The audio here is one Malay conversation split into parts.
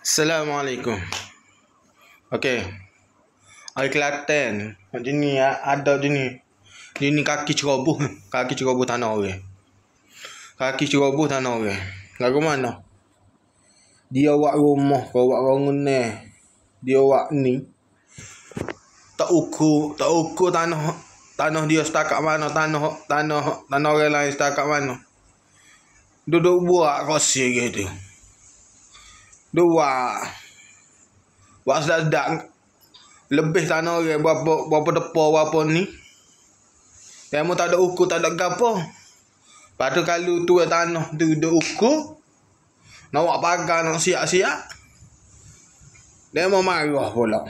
Assalamualaikum. Okey. Hari Kelantan. Jenis ada jenis. Jenis kaki ceroboh. Kaki ceroboh tanah orang. Kaki ceroboh tanah orang. Lagu mana? Dia buat rumah, kau buat bangun ni. Dia buat ni. Tak ukur tanah dia setakat mana, tanah orang lain setakat mana. Duduk buat kosir gitu. Buat sedap lebih tanah orang berapa depa berapa ni. Demo tak ada ukur, tak ada gapo. Padu kalau tu tanah tu duk ukur, nak buat pagar nak siap-siap. Demo marah pula.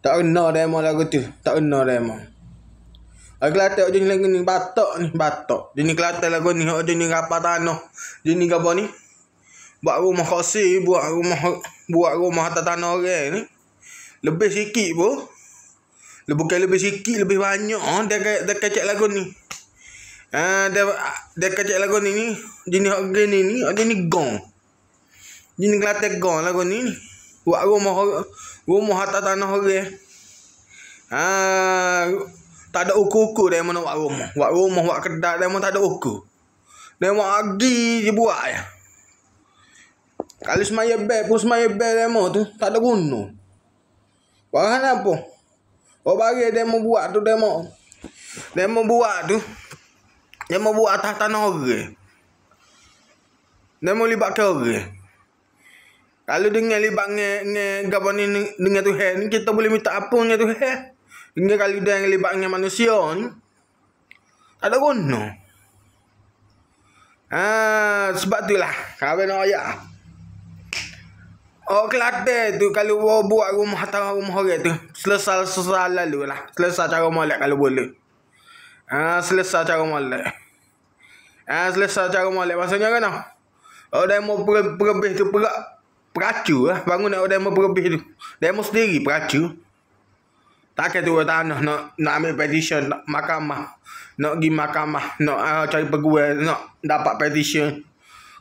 Tak kena demo lagu tu, tak kena demo. Kelantan jenis lagu ni batok. Jenis Kelantan lagu ni jenis apa tanah. Jenis gapo ni? Buat rumah kosir, buat rumah atas tanah orang ni. Lebih sikit pun. Bukan lebih sikit, lebih banyak. Dia kecek lagu ni. Dia kecek lagu ni. Jenis orang ni. Jenis gong. Jenis Kelantan gong lagu ni. Buat rumah atas tanah orang. Tak ada ukur-ukur dia nak buat rumah. Buat rumah, buat kedai dia tak ada ukur. Dia mau pergi je buat je. Kalau semaya bel pun semaya bel demo tu tak ada guna. Bahan apa? Oh bagi demo buat tu demo buat tu. Demo buat atas tanah orang. Demo libatkan orang. Kalau dengan libat dengan gapo ni dengan Tuhan ni kita boleh minta apa dengan Tuhan. Dengan kalau dia libat dengan manusia ni tak ada guna. Sebab itulah kau nak ayat. Oh Kelantan tu kalau buat rumah atas rumah orang tu selesai lalu lah. Selesai cara molek kalau boleh. Selesai cara molek. Selesai cara molek maksudnya kan? Oh dia mau perebih tu peracu lah. Bangun dia mau perebih tu. Dia mau sendiri peracu. Takkan tu tanah nak ambil petition nak mahkamah. Nak pergi mahkamah, nak cari peguam, nak dapat petition.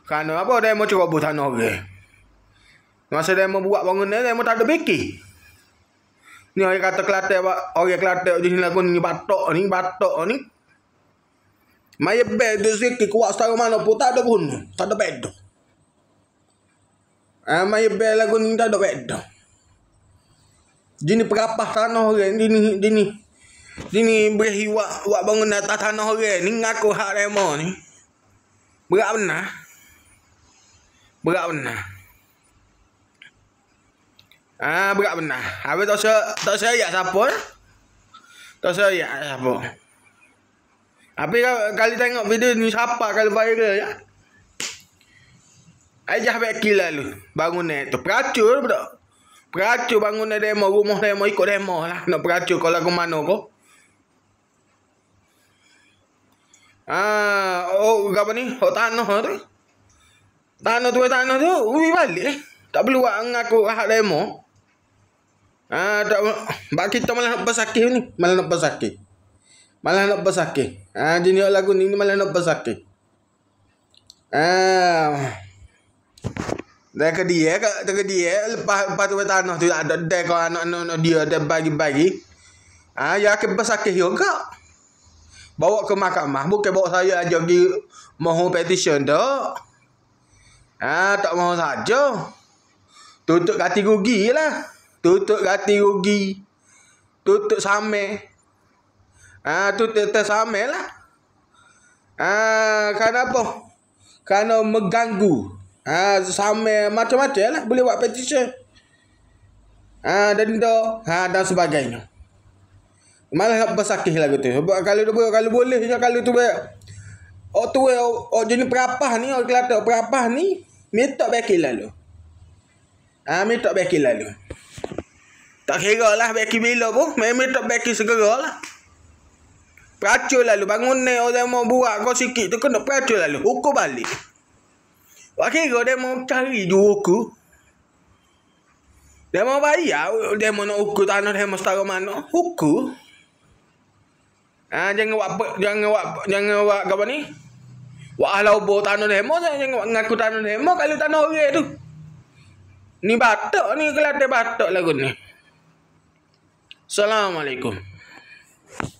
Kerana apa dia mau ceroboh tanah orang. Masa dia mau buat bangun dia mau tak ada fikir. Ni orang kata Kelantan, orang Kelantan jenis lagu ni batok ni. Maya bed tu sikit kuat setara mana pun tak ada guna, tak ada beda. Maya bed lagu ni tak ada beda. Jenis perapah tanah orang, jenis beri buat bangun atas tanah orang ni ngaku hak demo ni. Berat benar. Berat benar. Habis tak saya siapa? Tak saya siapa? Tapi kali tengok video ni siapa kalau viral ya? Ajah beki lalu bangunan tu peracur betul. Peracur bangunan demo, rumah demo ikut demo lah. Nak peracur kalau ke mana kau? Apa ni? Tanah tu. Tanah tu ubi balik. Tak perlu buat ngaku hak demo. Tak bak kita malah nak bersakit ni. Malah nak bersakit. Jenis lagu ni malah nak bersakit. Dah ke dia lepas tu tanah tu ada dah kau anak dia dah bagi. Ya ke bersakit juga. Bawa ke mahkamah, bukan bawa saya aja pergi mahu petition dak. Tak mahu saja. Tutup ganti rugi lah. Tutup samai. Tutup samai lah. Kenapa? Kerana mengganggu. Samai macam-macam lah. Boleh buat petition. Denda. Dan sebagainya. Malah nak bersakih lagu tu. Kalau boleh je kalau tu jenis perapah ni, orang Kelantan perapah ni minta beki lalu. Minta beki lalu. Tak kira lah beki bila pun. Minta beki segera lah. Peracur lalu. Bangun ni orang mau buat kau sikit tu kena peracur lalu. Ukur balik. Wak kira dia mau cari dua ukur. Dia mau bayar. Dia mau nak ukur tanah dia mau setara mana. Ukur. Jangan buat apa ni? Wah, halau bo tanah demo, jangan ngaku tanah demo kalau tanah orang tu. Ni batok ni Kelantan batok lagu ni. Assalamualaikum.